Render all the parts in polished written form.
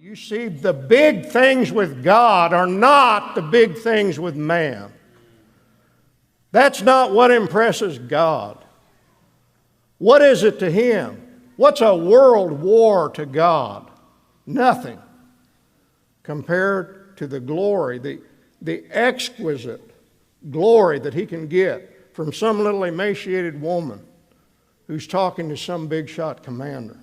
You see, the big things with God are not the big things with man. That's not what impresses God. What is it to Him? What's a world war to God? Nothing compared to the glory, the exquisite glory that He can get from some little emaciated woman who's talking to some big shot commander.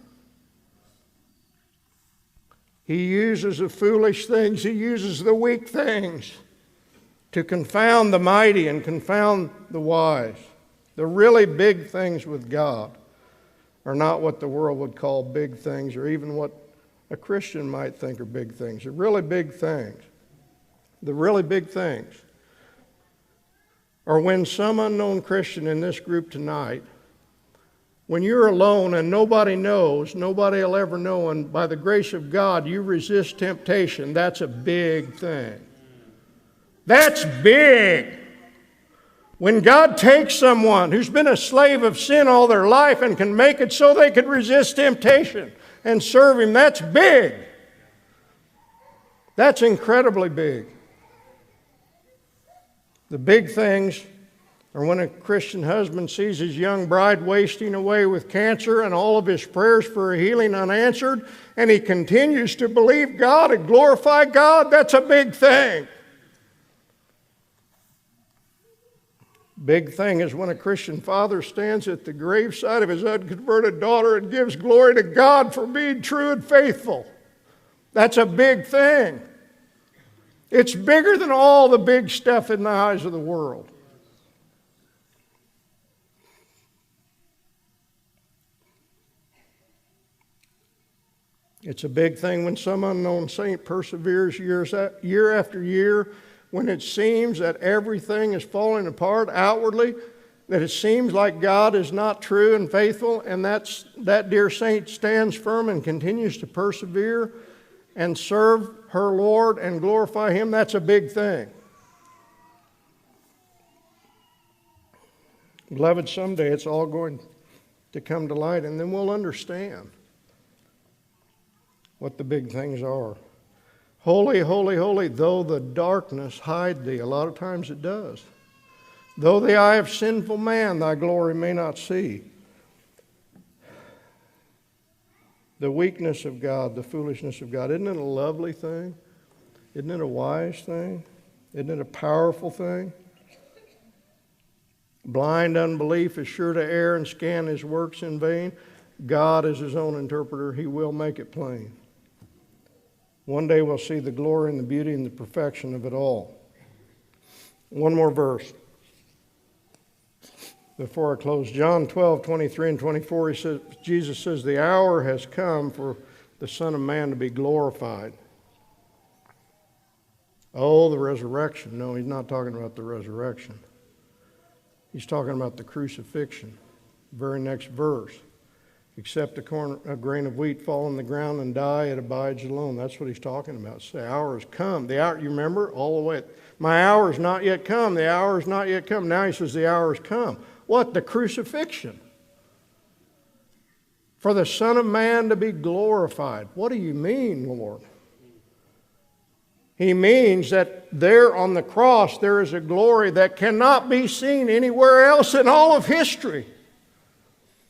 He uses the foolish things, He uses the weak things to confound the mighty and confound the wise. The really big things with God are not what the world would call big things, or even what a Christian might think are big things. The really big things are when some unknown Christian in this group tonight, when you're alone and nobody knows, nobody will ever know, and by the grace of God you resist temptation, that's a big thing. That's big. When God takes someone who's been a slave of sin all their life and can make it so they could resist temptation and serve Him, that's big. That's incredibly big. The big things are when a Christian husband sees his young bride wasting away with cancer and all of his prayers for a healing unanswered, and he continues to believe God and glorify God. That's a big thing. Big thing is when a Christian father stands at the graveside of his unconverted daughter and gives glory to God for being true and faithful. That's a big thing. It's bigger than all the big stuff in the eyes of the world. It's a big thing when some unknown saint perseveres year after year, when it seems that everything is falling apart outwardly, that it seems like God is not true and faithful, and that dear saint stands firm and continues to persevere and serve her Lord and glorify Him. That's a big thing. Beloved, someday it's all going to come to light, and then we'll understand what the big things are. Holy, holy, holy, though the darkness hide thee. A lot of times it does. Though the eye of sinful man thy glory may not see. The weakness of God, the foolishness of God. Isn't it a lovely thing? Isn't it a wise thing? Isn't it a powerful thing? Blind unbelief is sure to err and scan His works in vain. God is His own interpreter. He will make it plain. One day we'll see the glory and the beauty and the perfection of it all. One more verse before I close. John 12:23 and 24, Jesus says, the hour has come for the Son of Man to be glorified. Oh, the resurrection. No, He's not talking about the resurrection. He's talking about the crucifixion. Very next verse. Except a grain of wheat fall on the ground and die, it abides alone. That's what He's talking about. The hour has come. The hour, you remember, all the way. My hour is not yet come. The hour is not yet come. Now He says the hour has come. What? The crucifixion. For the Son of Man to be glorified. What do you mean, Lord? He means that there on the cross there is a glory that cannot be seen anywhere else in all of history.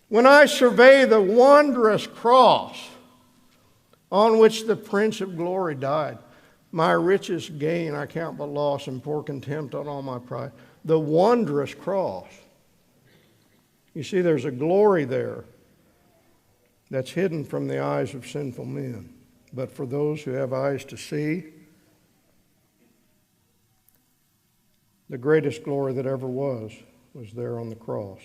When I survey the wondrous cross on which the Prince of Glory died, my richest gain I count but loss and pour contempt on all my pride. The wondrous cross. You see, there's a glory there that's hidden from the eyes of sinful men. But for those who have eyes to see, the greatest glory that ever was there on the cross.